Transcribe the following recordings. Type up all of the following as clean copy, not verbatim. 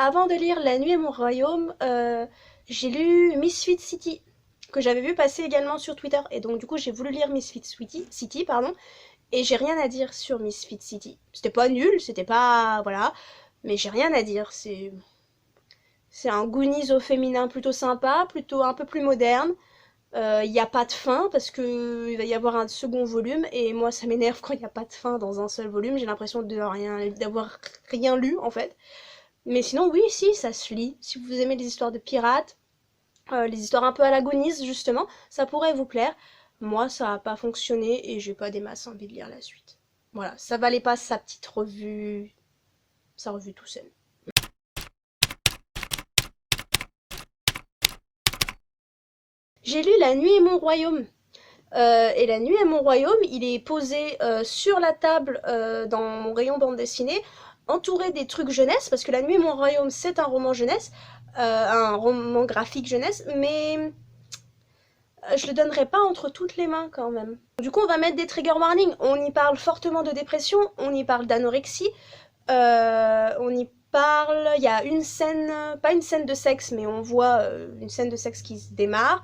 avant de lire La Nuit et mon royaume, j'ai lu Misfit City, que j'avais vu passer également sur Twitter. Et donc du coup j'ai voulu lire City, pardon, et j'ai rien à dire sur Misfit City. C'était pas nul, c'était pas... voilà, mais j'ai rien à dire, c'est un Goonies au féminin plutôt sympa, plutôt un peu plus moderne. Il n'y a pas de fin parce que il va y avoir un second volume et moi ça m'énerve quand il n'y a pas de fin dans un seul volume. J'ai l'impression d'avoir rien lu en fait. Mais sinon oui, si, ça se lit. Si vous aimez les histoires de pirates, les histoires un peu à la Goonies justement, ça pourrait vous plaire. Moi ça n'a pas fonctionné et j'ai pas des masses envie de lire la suite. Voilà, ça valait pas sa petite revue, sa revue tout seul. J'ai lu La Nuit et mon royaume. Et La Nuit et mon royaume, il est posé sur la table dans mon rayon bande dessinée, entouré des trucs jeunesse, parce que La Nuit et mon royaume, c'est un roman jeunesse, un roman graphique jeunesse, mais je le donnerai pas entre toutes les mains quand même. Du coup, on va mettre des trigger warnings. On y parle fortement de dépression, on y parle d'anorexie, on y parle... Il y a une scène, pas une scène de sexe, mais on voit une scène de sexe qui se démarre.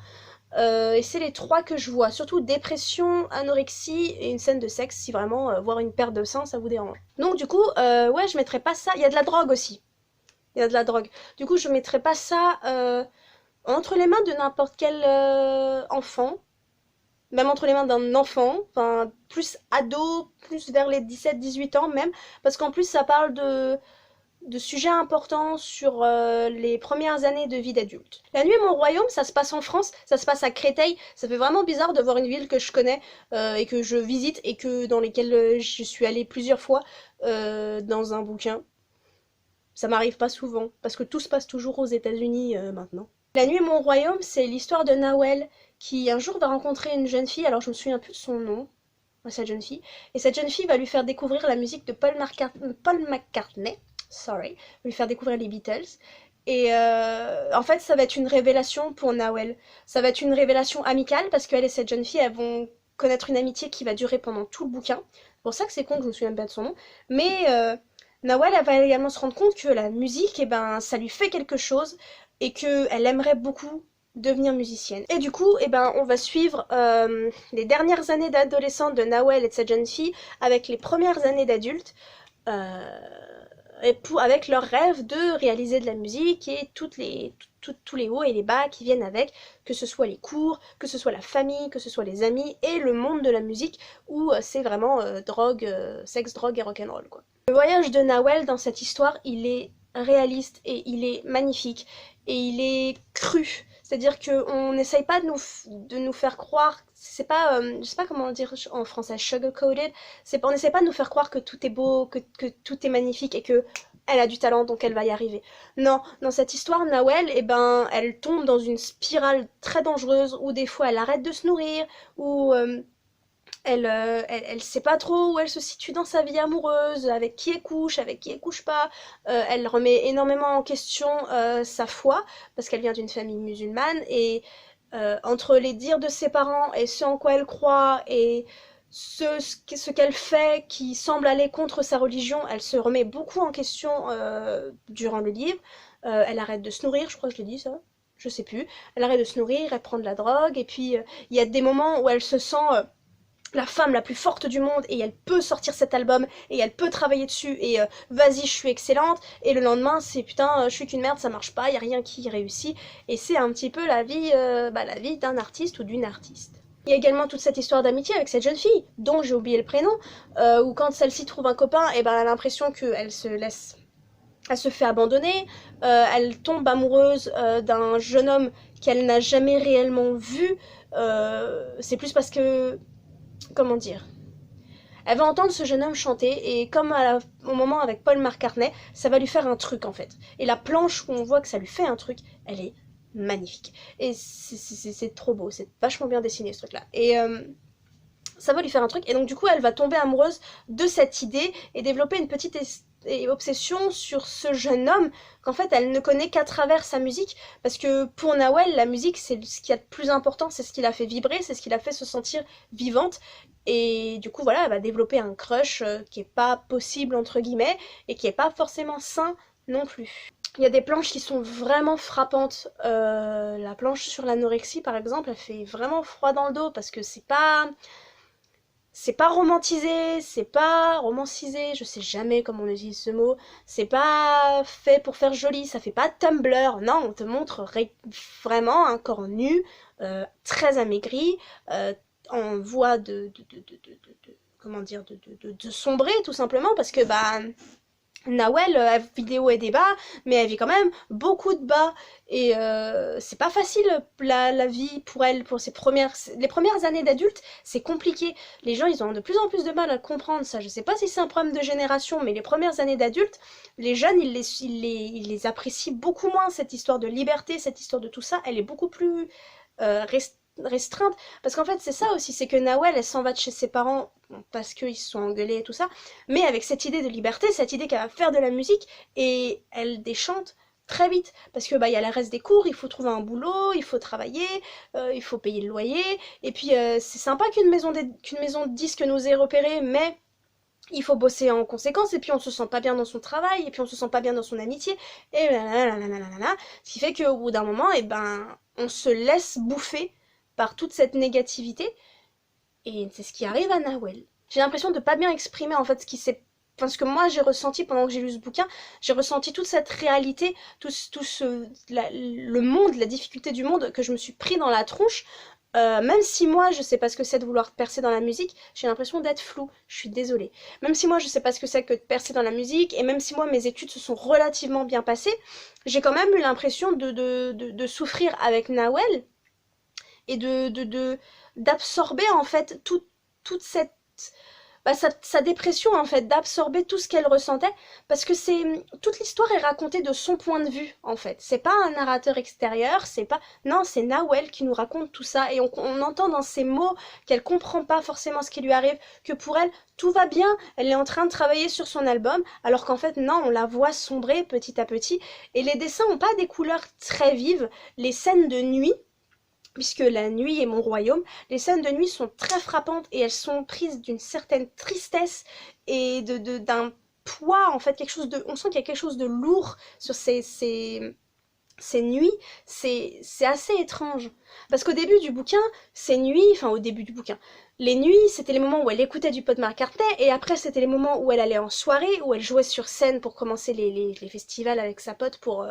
Et c'est les trois que je vois, surtout dépression, anorexie et une scène de sexe, si vraiment voir une paire de seins ça vous dérange. Donc du coup, ouais, je mettrais pas ça, il y a de la drogue aussi, il y a de la drogue. Du coup, je mettrais pas ça entre les mains de n'importe quel enfant, même entre les mains d'un enfant, enfin plus ado, plus vers les 17-18 ans même, parce qu'en plus ça parle de sujets importants sur les premières années de vie d'adulte. La Nuit et mon royaume, ça se passe en France, ça se passe à Créteil. Ça fait vraiment bizarre de voir une ville que je connais et que je visite et que dans lesquelles je suis allée plusieurs fois dans un bouquin. Ça m'arrive pas souvent parce que tout se passe toujours aux États-Unis maintenant. La Nuit et mon royaume, c'est l'histoire de Nawel qui un jour va rencontrer une jeune fille. Alors je me souviens plus de son nom, cette jeune fille, et cette jeune fille va lui faire découvrir la musique de Paul McCartney, sorry, lui faire découvrir les Beatles. Et en fait, ça va être une révélation pour Nawel. Ça va être une révélation amicale parce qu'elle et cette jeune fille, elles vont connaître une amitié qui va durer pendant tout le bouquin. C'est pour ça que c'est con que je me souviens pas de son nom. Mais Nawel, elle va également se rendre compte que la musique, eh ben, ça lui fait quelque chose et qu'elle aimerait beaucoup devenir musicienne. Et du coup, eh ben, on va suivre les dernières années d'adolescente de Nawel et de cette jeune fille avec les premières années d'adulte. Euh, avec leur rêve de réaliser de la musique et tous les hauts et les bas qui viennent avec, que ce soit les cours, que ce soit la famille, que ce soit les amis et le monde de la musique où c'est vraiment drogue, sexe, drogue et rock'n'roll quoi. Le voyage de Nawel dans cette histoire, il est réaliste et il est magnifique et il est cru. C'est-à-dire qu'on n'essaye pas de nous faire croire, c'est pas, je sais pas comment dire en français, sugar-coated, on n'essaie pas de nous faire croire que tout est beau, que tout est magnifique et que elle a du talent donc elle va y arriver. Non, dans cette histoire, Nawel, eh ben, elle tombe dans une spirale très dangereuse où des fois elle arrête de se nourrir, où elle sait pas trop où elle se situe dans sa vie amoureuse, avec qui elle couche pas. Elle remet énormément en question sa foi, parce qu'elle vient d'une famille musulmane, et entre les dires de ses parents et ce en quoi elle croit, et ce qu'elle fait qui semble aller contre sa religion, elle se remet beaucoup en question durant le livre. Elle arrête de se nourrir, je crois que je l'ai dit ça, je sais plus. Elle arrête de se nourrir, elle prend de la drogue, et puis il y a des moments où elle se sent la femme la plus forte du monde et elle peut sortir cet album et elle peut travailler dessus et vas-y je suis excellente, et le lendemain c'est putain je suis qu'une merde, ça marche pas, y a rien qui réussit, et c'est un petit peu la vie d'un artiste ou d'une artiste. Il y a également toute cette histoire d'amitié avec cette jeune fille dont j'ai oublié le prénom, où quand celle-ci trouve un copain, et ben elle a l'impression qu'elle se laisse, elle se fait abandonner, elle tombe amoureuse d'un jeune homme qu'elle n'a jamais réellement vu, c'est plus parce que, comment dire, elle va entendre ce jeune homme chanter et comme au moment avec Paul McCartney, ça va lui faire un truc en fait. Et la planche où on voit que ça lui fait un truc, elle est magnifique. Et c'est trop beau, c'est vachement bien dessiné ce truc là. Et ça va lui faire un truc et donc du coup elle va tomber amoureuse de cette idée et développer une petite obsession sur ce jeune homme qu'en fait elle ne connaît qu'à travers sa musique, parce que pour Nawel la musique c'est ce qu'il y a de plus important, c'est ce qui la fait vibrer, c'est ce qui la fait se sentir vivante, et du coup voilà elle va développer un crush qui est pas possible entre guillemets et qui est pas forcément sain non plus. Il y a des planches qui sont vraiment frappantes. La planche sur l'anorexie, par exemple, elle fait vraiment froid dans le dos parce que c'est pas romantisé, c'est pas romancisé, je sais jamais comment on utilise ce mot, c'est pas fait pour faire joli, ça fait pas Tumblr, non, on te montre vraiment un corps nu, très amaigri, en voie comment dire, de sombrer tout simplement, parce que bah Nawel, vidéo et débat, mais elle vit quand même beaucoup de bas. Et c'est pas facile la vie pour elle, pour les premières années d'adulte, c'est compliqué. Les gens, ils ont de plus en plus de mal à comprendre ça. Je sais pas si c'est un problème de génération, mais les premières années d'adulte, les jeunes, ils les apprécient beaucoup moins, cette histoire de liberté, cette histoire de tout ça. Elle est beaucoup plus restreinte. Parce qu'en fait, c'est ça aussi, c'est que Nawel, elle s'en va de chez ses parents parce qu'ils se sont engueulés et tout ça, mais avec cette idée de liberté, cette idée qu'elle va faire de la musique, et elle déchante très vite, parce que bah il y a le reste des cours, il faut trouver un boulot, il faut travailler, il faut payer le loyer, et puis c'est sympa qu'une maison de disques nous ait repérés, mais il faut bosser en conséquence, et puis on se sent pas bien dans son travail, et puis on se sent pas bien dans son amitié, et là, ce qui fait qu'au bout d'un moment, et ben, on se laisse bouffer par toute cette négativité, et c'est ce qui arrive à Nawel. J'ai l'impression de pas bien exprimer en fait ce qui s'est, enfin, ce que moi j'ai ressenti pendant que j'ai lu ce bouquin. J'ai ressenti toute cette réalité, le monde, la difficulté du monde que je me suis pris dans la tronche. Même si moi je sais pas ce que c'est de vouloir percer dans la musique, j'ai l'impression d'être floue. Je suis désolée. Même si moi je sais pas ce que c'est que de percer dans la musique, et même si moi mes études se sont relativement bien passées, j'ai quand même eu l'impression de souffrir avec Nawel, et d'absorber en fait toute cette bah, sa dépression en fait, d'absorber tout ce qu'elle ressentait, parce que c'est toute l'histoire est racontée de son point de vue en fait. C'est pas un narrateur extérieur, c'est pas non, c'est Nawel qui nous raconte tout ça, et on entend dans ses mots qu'elle comprend pas forcément ce qui lui arrive, que pour elle tout va bien, elle est en train de travailler sur son album, alors qu'en fait non, on la voit sombrer petit à petit, et les dessins ont pas des couleurs très vives, les scènes de nuit, puisque la nuit est mon royaume, les scènes de nuit sont très frappantes, et elles sont prises d'une certaine tristesse et d'un poids, en fait, on sent qu'il y a quelque chose de lourd sur ces nuits. C'est assez étrange. Parce qu'au début du bouquin, au début du bouquin, les nuits, c'était les moments où elle écoutait du Paul McCartney, et après, c'était les moments où elle allait en soirée, où elle jouait sur scène pour commencer les festivals avec sa pote pour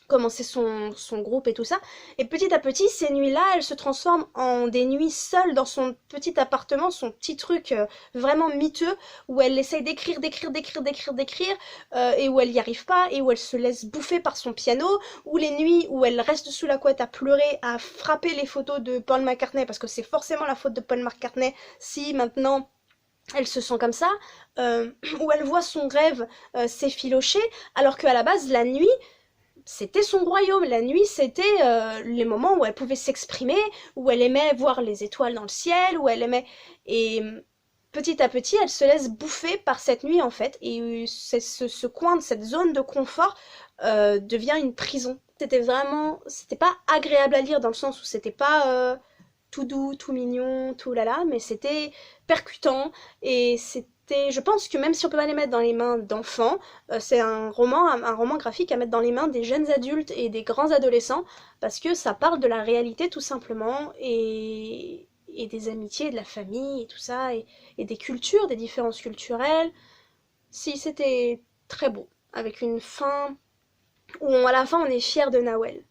commencer son groupe et tout ça. Et petit à petit, ces nuits-là, elles se transforment en des nuits seules dans son petit appartement, son petit truc vraiment miteux, où elle essaye d'écrire, et où elle n'y arrive pas, et où elle se laisse bouffer par son piano, ou les nuits où elle reste sous la couette à pleurer, à frapper les photos de Paul McCartney, parce que c'est forcément la faute de Paul McCartney si maintenant elle se sent comme ça, où elle voit son rêve s'effilocher, alors qu'à la base, la nuit, c'était son royaume. La nuit, c'était les moments où elle pouvait s'exprimer, où elle aimait voir les étoiles dans le ciel, où elle aimait... Et petit à petit, elle se laisse bouffer par cette nuit, en fait. Et ce coin, de cette zone de confort, devient une prison. C'était pas agréable à lire, dans le sens où c'était pas tout doux, tout mignon, tout lala, mais c'était percutant, et je pense que même si on peut pas les mettre dans les mains d'enfants, c'est un roman graphique à mettre dans les mains des jeunes adultes et des grands adolescents, parce que ça parle de la réalité tout simplement, et des amitiés, de la famille et tout ça, et des cultures, des différences culturelles. Si, c'était très beau, avec une fin où à la fin on est fier de Nawel.